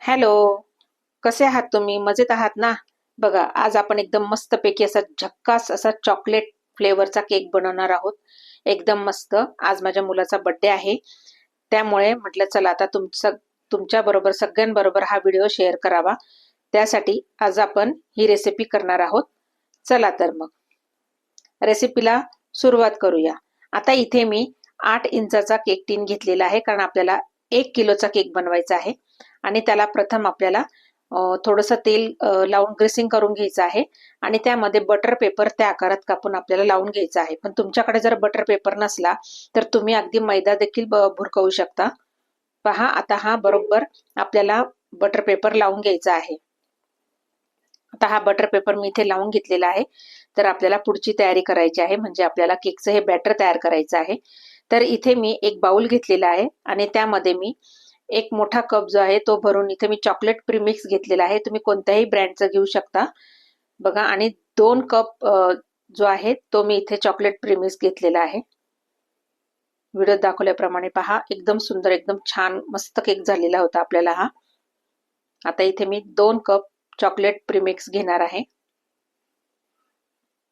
Hello. कसे आहात तुम्ही? मजेत आहात ना? बघा, आज आपण एकदम मस्तपैकी असा झक्कास असा चॉकलेट फ्लेवरचा केक बनवणार आहोत. एकदम मस्त. आज माझ्या मुलाचा बर्थडे आहे. त्यामुळे म्हटलं चला आता तुमच्या बरोबर सगळ्यांबरोबर हा व्हिडिओ शेअर करावा. त्यासाठी आज आपण ही रेसिपी करणार आहोत. चला तर मग रेसिपीला सुरुवात करूया. आता इथे मी 8 इंचाचा केक टीन घेतलेला आहे, कारण आपल्याला 1 किलोचा केक बनवायचा आहे. आणि त्याला प्रथम आपल्याला थोडंसं तेल लावून ग्रीसिंग करून घ्यायचं आहे. आणि त्यामध्ये बटर पेपर त्या आकारात कापून आपल्याला लावून घ्यायचा आहे. पण तुमच्याकडे जर बटर पेपर नसला तर तुम्ही अगदी मैदा देखील भुरकवू शकता. पहा, आता हा बरोबर आपल्याला बटर पेपर लावून घ्यायचा आहे. आता हा बटर पेपर मी इथे लावून घेतलेला आहे. तर आपल्याला पुढची तयारी करायची आहे, म्हणजे आपल्याला केकचं हे बॅटर तयार करायचं आहे. तर इथे मी एक बाउल घेतलेला आहे आणि त्यामध्ये मी एक मोठा कप जो आहे तो भरून इथे मी चॉकलेट प्रीमिक्स घेतलेला आहे. तुम्ही कोणत्याही ब्रँडचं घेऊ शकता. बघा, आणि 2 कप जो आहे तो मी इथे चॉकलेट प्रीमिक्स घेतलेला आहे. व्हिडिओत दाखवल्याप्रमाणे पहा, एकदम सुंदर, एकदम छान मस्त केक झालेला होता आपल्याला हा. आता इथे मी 2 कप चॉकलेट प्रीमिक्स घेणार आहे.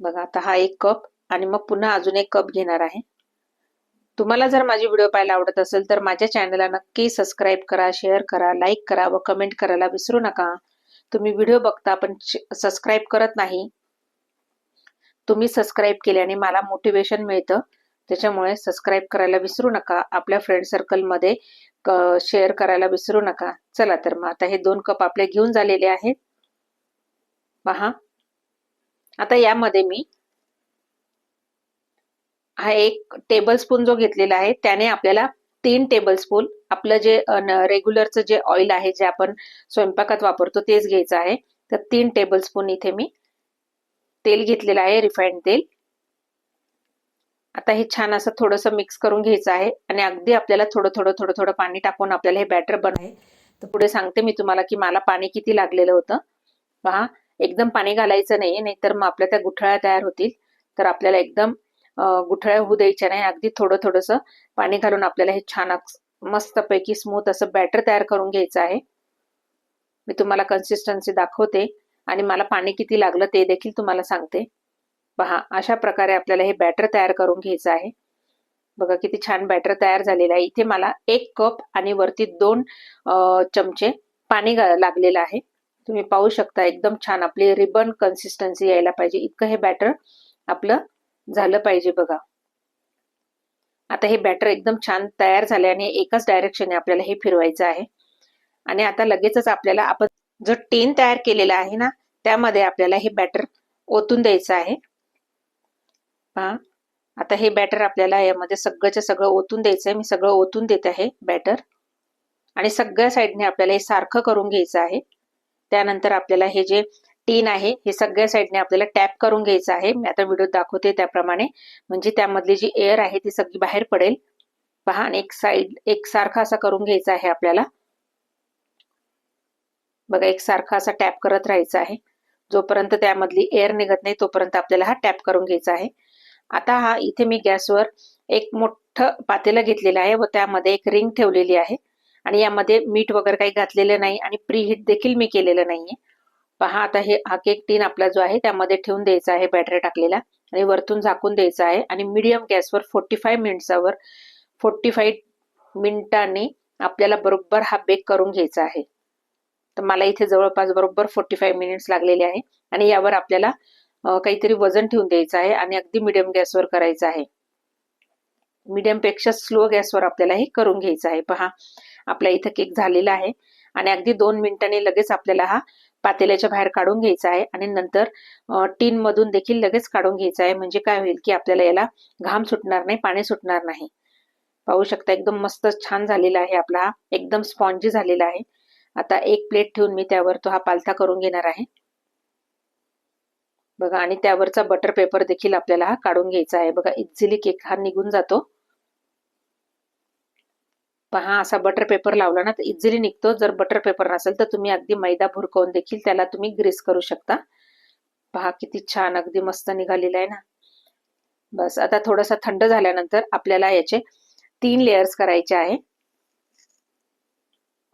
बघा, आता हा 1 कप आणि मग पुन्हा अजून 1 कप घेणार आहे. तुम्हाला जर माझी व्हिडिओ पाहायला आवडत असेल तर माझ्या चॅनलला नक्की सबस्क्राईब करा, शेअर करा, लाईक करा व कमेंट करायला विसरू नका. तुम्ही व्हिडिओ बघता पण सबस्क्राईब करत नाही. तुम्ही सबस्क्राईब केल्याने मला मोटिवेशन मिळतं. त्याच्यामुळे सबस्क्राईब करायला विसरू नका. आपल्या फ्रेंड सर्कलमध्ये शेअर करायला विसरू नका. चला तर मग आता हे 2 कप आपले घेऊन झालेले आहेत. पहा, आता यामध्ये मी हा 1 टेबलस्पून जो घेतलेला आहे त्याने आपल्याला 3 टेबलस्पून आपलं जे रेग्युलरचं जे ऑइल आहे, जे आपण स्वयंपाकात वापरतो तेच घ्यायचं आहे. तर 3 टेबलस्पून इथे मी तेल घेतलेलं आहे, रिफाइंड तेल. आता हे छान असं थोडंसं मिक्स करून घ्यायचं आहे आणि अगदी आपल्याला थोडं थोडं थोडं थोडं पाणी टाकून आपल्याला हे बॅटर बनवायचं आहे. तर पुढे सांगते मी तुम्हाला की मला पाणी किती लागलेलं होतं. पहा, एकदम पाणी घालायचं नाही, नाहीतर मग आपल्या त्या गुठळ्या तयार होतील. तर आपल्याला एकदम गुठळ्या होऊ द्यायच्या नाही. अगदी थोडं थोडंसं पाणी घालून आपल्याला हे छान मस्तपैकी स्मूथ असं बॅटर तयार करून घ्यायचं आहे. मी तुम्हाला कन्सिस्टन्सी दाखवते आणि मला पाणी किती लागलं ते देखील तुम्हाला सांगते. पहा, अशा प्रकारे आपल्याला हे बॅटर तयार करून घ्यायचं आहे. बघा किती छान बॅटर तयार झालेलं आहे. इथे मला 1 कप आणि वरती 2 चमचे पाणी लागलेलं आहे. तुम्ही पाहू शकता, एकदम छान आपली रिबन कन्सिस्टन्सी यायला पाहिजे इतकं हे बॅटर आपलं झालं पाहिजे. बघा, आता हे बॅटर एकदम छान तयार झाल्याने एकाच डायरेक्शनने आपल्याला हे फिरवायचं आहे. आणि आता लगेचच आपल्याला आपण जो टीन तयार केलेला आहे ना, त्यामध्ये आपल्याला हे बॅटर ओतून द्यायचं आहे. पहा, आता हे बॅटर आपल्याला यामध्ये सगळंच्या सगळं ओतून द्यायचं आहे. मी सगळं ओतून देत आहे बॅटर. आणि सगळ्या साईडने आपल्याला हे सारखं करून घ्यायचं आहे. त्यानंतर आपल्याला हे जे टीन आहे हे सगळ्या साईडने आपल्याला टॅप करून घ्यायचं आहे. मी आता व्हिडिओत दाखवते त्याप्रमाणे, म्हणजे त्यामधली जी एअर आहे ती सगळी बाहेर पडेल. पहा, आणि एक साईड एकसारखा असा करून घ्यायचा आहे आपल्याला. बघा, एकसारखा असा टॅप करत राहायचं आहे. जोपर्यंत त्यामधली एअर निघत नाही तोपर्यंत आपल्याला हा टॅप करून घ्यायचा आहे. आता हा इथे मी गॅसवर एक मोठं पातेलं घेतलेलं आहे व त्यामध्ये एक रिंग ठेवलेली आहे. आणि यामध्ये मीठ वगैरे काही घातलेलं नाही आणि प्रीहीट देखील मी केलेलं नाहीये. पहा, आता हा केक टीन आपला जो आहे त्यामध्ये ठेवून द्यायचा आहे बॅटर टाकलेला आणि वरतून झाकून द्यायचा आहे. आणि मीडियम गॅसवर 45 मिनिट्सवर 45 मिनिटांनी आपल्याला बरोबर हा बेक करून घ्यायचा आहे. तर मला इथे जवळपास बरोबर 45 मिनिट्स लागलेले आहे. आणि यावर आपल्याला काहीतरी वजन ठेवून द्यायचं आहे आणि अगदी मीडियम गॅसवर करायचं आहे. मीडियम पेक्षा स्लो गॅसवर आपल्याला हे करून घ्यायचं आहे. पहा, आपला इथं केक झालेला आहे आणि अगदी 2 मिनिटांनी लगेच आपल्याला हा पातेल्याच्या बाहेर काढून घ्यायचा आहे. आणि नंतर टीन मधून देखील लगेच काढून घ्यायचा आहे. म्हणजे काय होईल की आपल्याला याला घाम सुटणार नाही, पाणी सुटणार नाही. पाहू शकता, एकदम मस्त छान झालेला आहे आपला हा, एकदम स्पॉन्जी झालेला आहे. आता एक प्लेट ठेवून मी त्यावर तो हा पालथा करून घेणार आहे. बघा, आणि त्यावरचा बटर पेपर देखील आपल्याला हा काढून घ्यायचा आहे. बघा, इझिली केक हा निघून जातो. पहा, असा बटर पेपर लावला ना तर इझिली निघतो. जर बटर पेपर नसेल तर तुम्ही अगदी मैदा भुरकवून देखील त्याला तुम्ही ग्रीस करू शकता. पहा, किती छान अगदी मस्त निघालेला आहे ना. बस, आता थोडासा थंड झाल्यानंतर आपल्याला याचे 3 लेयर्स करायचे आहे.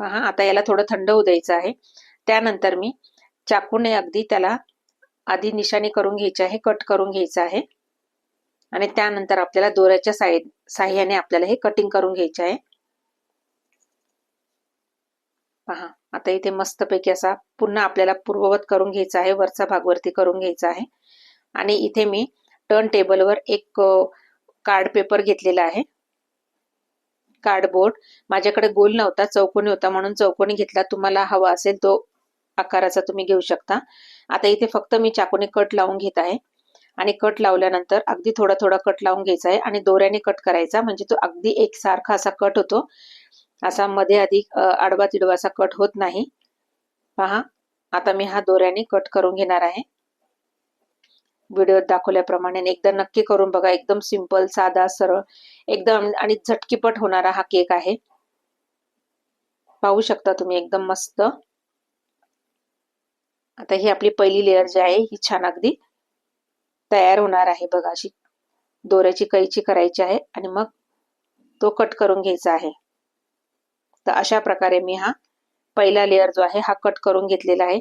पहा आता याला थोडं थंड होऊ द्यायचं आहे. त्यानंतर मी चाकूने अगदी त्याला आधी निशाणी करून घ्यायची आहे, कट करून घ्यायचं आहे आणि त्यानंतर आपल्याला दोऱ्याच्या साह्याने आपल्याला हे कटिंग करून घ्यायचे आहे. पहा आता इथे मस्तपैकी असा पुन्हा आपल्याला पूर्ववत करून घ्यायचा आहे, वरचा भाग वरती करून घ्यायचा आहे. आणि इथे मी टर्न टेबलवर एक कार्ड पेपर घेतलेला आहे, कार्डबोर्ड. माझ्याकडे गोल नव्हता, चौकोनी होता म्हणून चौकोनी घेतला. तुम्हाला हवा असेल तो आकाराचा तुम्ही घेऊ शकता. आता इथे फक्त मी चाकूने कट लावून घेत आहे आणि कट लावल्यानंतर अगदी थोडा थोडा कट लावून घ्यायचा आहे आणि दोऱ्याने कट करायचा, म्हणजे तो अगदी एकसारखा असा कट होतो. असा मध्ये अधिक आडवा तिडवा असा कट होत नाही. पहा आता मी हा दोऱ्याने कट करून घेणार आहे, व्हिडिओत दाखवल्याप्रमाणे. एकदा नक्की करून बघा, एकदम सिंपल, साधा, सरळ, एकदम आणि झटकीपट होणारा हा केक आहे. पाहू शकता तुम्ही, एकदम मस्त. आता ही आपली पहिली लेअर जी आहे ही छान अगदी तयार होणार आहे. बघा अशी दोऱ्याची कैची करायची आहे आणि मग तो कट करून घ्यायचा आहे. तर अशा प्रकारे मी हा पहिला लेअर जो आहे हा कट करून घेतलेला आहे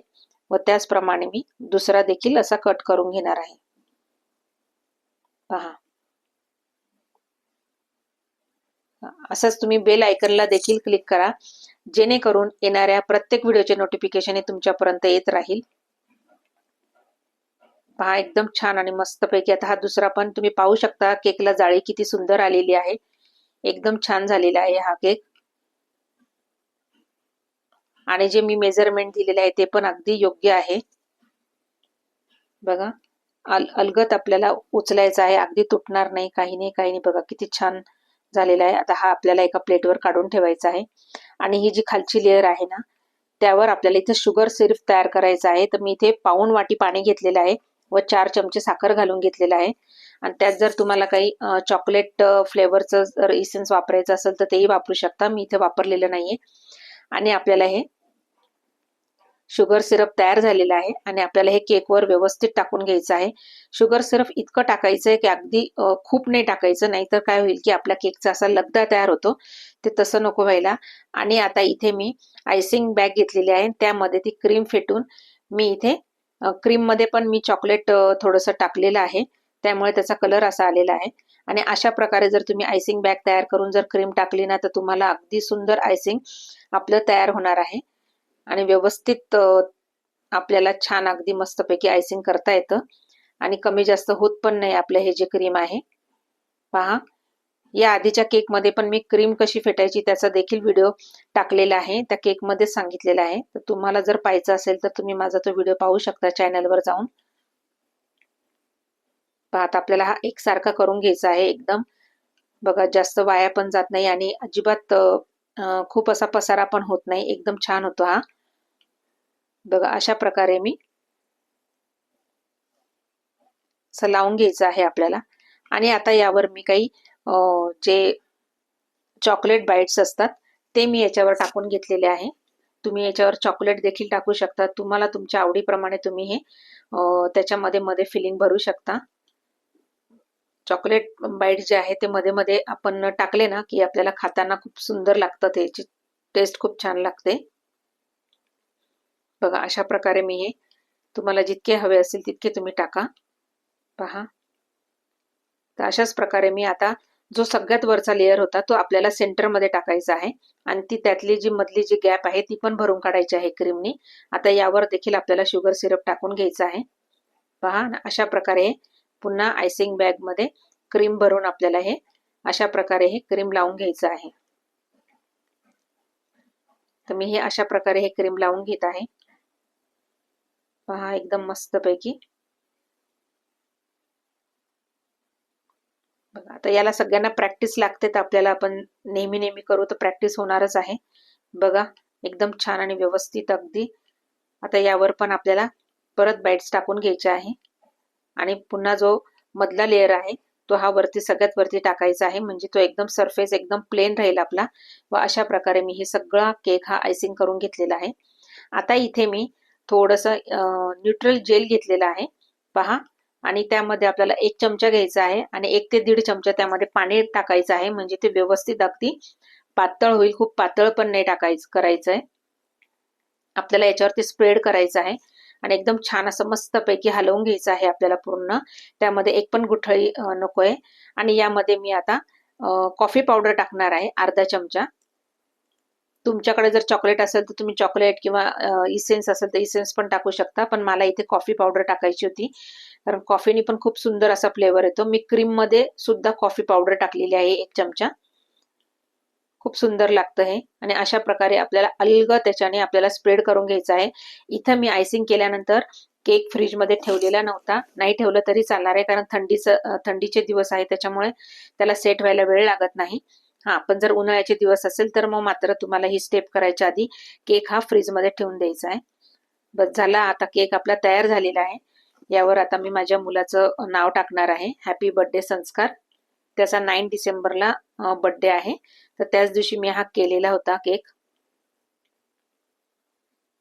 व त्याचप्रमाणे मी दुसरा देखील असा कट करून घेणार आहे. पहा असंच तुम्ही बेल आयकनला देखील क्लिक करा, जेणेकरून येणाऱ्या प्रत्येक व्हिडिओचे नोटिफिकेशन हे तुमच्यापर्यंत येत राहील. पहा एकदम छान आणि मस्तपैकी. आता हा दुसरा पण तुम्ही पाहू शकता, केकला जाळी किती सुंदर आलेली आहे, एकदम छान झालेला आहे हा केक. आणि जे मी मेजरमेंट दिलेले आहे ते पण अगदी योग्य आहे. बघा अलगद आपल्याला उचलायचा आहे, अगदी तुटणार नाही, काही नाही काही नाही. बघा किती छान झालेला आहे. आता हा आपल्याला एका प्लेटवर काढून ठेवायचा आहे आणि ही जी खालची लेअर आहे ना त्यावर आपल्याला इथे शुगर सिरप तयार करायचा आहे. तर मी इथे पाऊण वाटी पाणी घेतलेलं आहे व 4 चमचे साखर घालून घेतलेलं आहे. आणि त्यात जर तुम्हाला काही चॉकलेट फ्लेवरचं जर इसेन्स वापरायचं असेल तर तेही वापरू शकता, मी इथे वापरलेलं नाहीये. आणि आपल्याला हे शुगर सिरप तयार झालेला आहे आणि आपल्याला हे केकवर व्यवस्थित टाकून घ्यायचं आहे. शुगर सिरप इतकं टाकायचं आहे की अगदी खूप नाही टाकायचं, नाहीतर काय होईल की आपल्या केकचा असा लगदा तयार होतो, ते तसं नको व्हायला. आणि आता इथे मी आयसिंग बॅग घेतलेली आहे, त्यामध्ये ती क्रीम फेटून मी इथे क्रीम मध्ये पण मी चॉकलेट थोडंसं टाकलेलं आहे, त्यामुळे त्याचा कलर असा आलेला आहे. आणि अशा प्रकारे जर तुम्ही आयसिंग बॅग तयार करून जर क्रीम टाकली ना तर तुम्हाला अगदी सुंदर आयसिंग आपलं तयार होणार आहे आणि व्यवस्थित आपल्याला छान अगदी मस्तपैकी आयसिंग करता येतं आणि कमी जास्त होत पण नाही आपलं हे जे क्रीम आहे. पहा या आधीच्या केक मध्ये पण मी क्रीम कशी फेटायची त्याचा देखील व्हिडिओ टाकलेला आहे, त्या केक मध्ये सांगितलेला आहे. तर तुम्हाला जर पाहायचं असेल तर तुम्ही माझा तो व्हिडिओ पाहू शकता चॅनलवर जाऊन. पहा आता आपल्याला हा एकसारखा करून घ्यायचा आहे एकदम. बघा जास्त वाया पण जात नाही आणि अजिबात खूप असा पसारा पण होत नाही, एकदम छान होतो हा. बघा अशा प्रकारे मी असं लावून घ्यायचं आहे आपल्याला. आणि आता यावर मी काही जे चॉकलेट बाईट्स असतात ते मी याच्यावर टाकून घेतलेले आहे. तुम्ही याच्यावर चॉकलेट देखील टाकू शकता, तुम्हाला तुमच्या आवडीप्रमाणे तुम्ही हे त्याच्यामध्ये मध्ये फिलिंग भरू शकता. चॉकलेट बाईट जे आहे ते मध्ये मध्ये आपण टाकले ना की आपल्याला खाताना खूप सुंदर लागतं, त्याची टेस्ट खूप छान लागते. बघा अशा प्रकारे मी हे तुम्हाला जितके हवे असतील तितके तुम्ही टाका. पहा तर अशाच प्रकारे मी आता जो सगळ्यात वरचा लेअर होता तो आपल्याला सेंटर मध्ये टाकायचा आहे आणि ती त्यातली जी मधली जी गॅप आहे ती पण भरून काढायची आहे क्रीमनी. आता यावर देखील आपल्याला शुगर सिरप टाकून घ्यायचं आहे. पहा अशा प्रकारे पुन्हा आयसिंग बॅग मध्ये क्रीम भरून आपल्याला हे अशा प्रकारे हे क्रीम लावून घ्यायचं आहे. तर मी हे अशा प्रकारे हे क्रीम लावून घेत आहे. पहा एकदम मस्त पैकी. बघा आता याला सगळ्यांना प्रॅक्टिस लागते, तर आपल्याला आपण नेहमी नेहमी करू तर प्रॅक्टिस होणारच आहे. बघा एकदम छान आणि व्यवस्थित अगदी. आता यावर पण आपल्याला परत बाईट्स टाकून घ्यायचे आहे आणि पुन्हा जो मधला लेअर आहे तो हा वरती सगळ्यात वरती टाकायचा आहे, म्हणजे तो एकदम सरफेस एकदम प्लेन राहील आपला. व अशा प्रकारे मी हे सगळा केक हा आयसिंग करून घेतलेला आहे. आता इथे मी थोडंसं न्यूट्रल जेल घेतलेलं आहे. पहा आणि त्यामध्ये आपल्याला 1 चमचा घ्यायचा आहे आणि 1 ते 1.5 चमचा त्यामध्ये पाणी टाकायचं आहे, म्हणजे ते व्यवस्थित अगदी पातळ होईल, खूप पातळ पण नाही करायचंय. आपल्याला याच्यावरती स्प्रेड करायचं आहे आणि एकदम छान असं मस्तपैकी हलवून घ्यायचं आहे आपल्याला पूर्ण. त्यामध्ये एक पण गुठळी नकोय. आणि यामध्ये मी आता कॉफी पावडर टाकणार आहे अर्धा चमचा. तुमच्याकडे जर चॉकलेट असेल तर तुम्ही चॉकलेट किंवा इसेन्स असेल तर इसेन्स पण टाकू शकता, पण मला इथे कॉफी पावडर टाकायची होती कारण कॉफीने पण खूप सुंदर असा फ्लेवर येतो. मी क्रीम मध्ये सुद्धा कॉफी पावडर टाकलेली आहे 1 चमचा. खूप सुंदर लागतं हे. आणि अशा प्रकारे आपल्याला अलगद त्याच्याने आपल्याला स्प्रेड करून घ्यायचं आहे. इथं मी आयसिंग केल्यानंतर केक फ्रीजमध्ये ठेवलेला नव्हता, नाही ठेवलं तरी चालणार आहे कारण थंडीचे दिवस आहे, त्याच्यामुळे त्याला सेट व्हायला वेळ लागत नाही. हा, पण जर उन्हाळ्याचे दिवस असेल तर मग मात्र तुम्हाला ही स्टेप करायच्या आधी केक हा फ्रीजमध्ये ठेवून द्यायचा आहे. बस झाला, आता केक आपला तयार झालेला आहे. यावर आता मी माझ्या मुलाचं नाव टाकणार आहे, हॅपी बर्थडे संस्कार. त्याचा 9 डिसेंबरला बर्थडे आहे, तर त्याच दिवशी मी हा केलेला होता केक.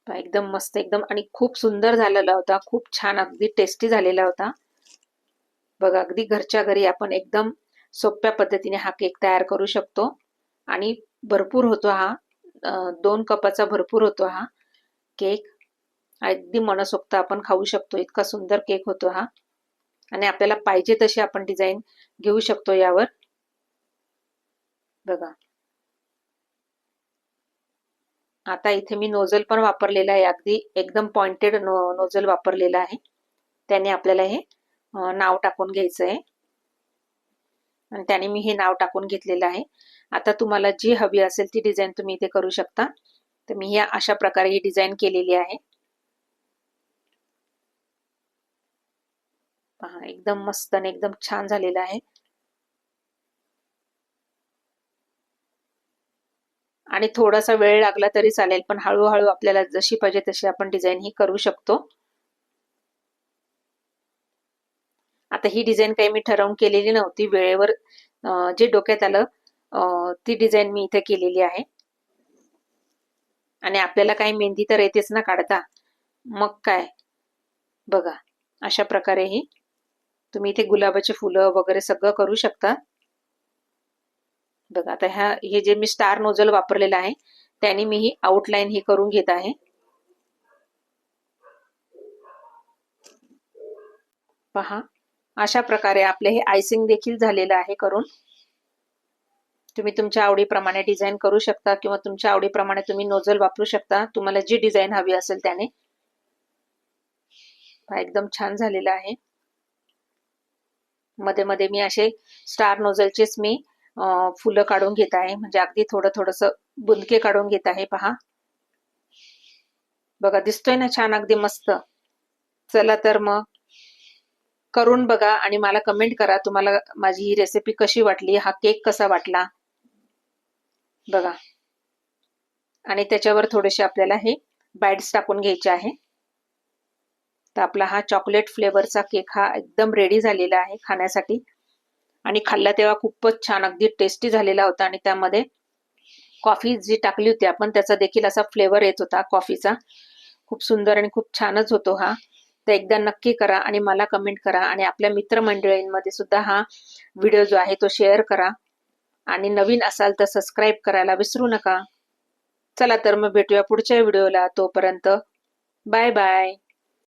एकदम मस्त, एकदम आणि खूप सुंदर झालेला होता, खूप छान, अगदी टेस्टी झालेला होता. बघा, अगदी घरच्या घरी आपण एकदम सोप्या पद्धतीने हा केक तयार करू शकतो आणि भरपूर होतो हा. 2 कपाचा भरपूर होतो हा केक. अगदी मनसोक्त आपण खाऊ शकतो, इतका सुंदर केक होतो हा. आणि आपल्याला पाहिजे तशी आपण डिझाईन घेऊ शकतो यावर. बघा, आता इथे मी नोझल पण वापरलेला आहे, अगदी एकदम पॉइंटेड नोझल वापरलेला आहे. त्याने आपल्याला हे नाव टाकून घ्यायचं आहे आणि त्याने मी हे नाव टाकून घेतलेलं आहे. आता तुम्हाला जी हवी असेल ती डिझाईन तुम्ही इथे करू शकता. तर मी या अशा प्रकारे ही डिझाईन केलेली आहे. पहा, एकदम मस्त आणि एकदम छान झालेला आहे. आणि थोडासा वेळ लागला तरी चालेल, पण हळूहळू आपल्याला जशी पाहिजे तशी आपण डिझाईन ही करू शकतो. आता ही डिझाईन काही मी ठरवून केलेली नव्हती, वेळेवर जे डोक्यात आलं ती डिझाईन मी इथे केलेली आहे. आणि आपल्याला काही मेहंदी तर येतेच ना काढता, मग काय. बघा, अशा प्रकारे ही तुम्ही इथे गुलाबाचे फुलं वगैरे सगळं करू शकता. बघा, आता हे जे मी स्टार नोझल वापरलेलं आहे त्याने मी ही आउटलाईन ही करून घेत आहे. पहा, अशा प्रकारे आपले हे आयसिंग देखील झालेलं आहे करून. तुम्ही तुमच्या आवडीप्रमाणे डिझाईन करू शकता किंवा तुमच्या आवडीप्रमाणे तुम्ही नोझल वापरू शकता, तुम्हाला जी डिझाईन हवी असेल त्याने. एकदम छान झालेला आहे. मध्ये मध्ये मी असे स्टार नोझलचेच मी फुलं काढून घेत आहे, म्हणजे अगदी थोडं थोडंसं बुंदके काढून घेत आहे. पहा, बघा, दिसतोय ना छान, अगदी मस्त. चला तर मग करून बघा आणि मला कमेंट करा तुम्हाला माझी ही रेसिपी कशी वाटली, हा केक कसा वाटला. बघा, आणि त्याच्यावर थोडेसे आपल्याला हे बाईट्स टाकून घ्यायचे आहे. तर आपला हा चॉकलेट फ्लेवरचा केक हा एकदम रेडी झालेला आहे खाण्यासाठी. आणि खाल्ला तेव्हा खूपच छान, अगदी टेस्टी झालेला होता. आणि त्यामध्ये कॉफी जी टाकली होती आपण, त्याचा देखील असा फ्लेवर येत होता कॉफीचा. खूप सुंदर आणि खूप छानच होतो हा. तर एकदा नक्की करा आणि मला कमेंट करा आणि आपल्या मित्रमंडळींमध्ये सुद्धा हा व्हिडिओ जो आहे तो शेअर करा. आणि नवीन असाल तर सबस्क्राईब करायला विसरू नका. चला तर मग भेटूया पुढच्या व्हिडिओला. तोपर्यंत बाय बाय.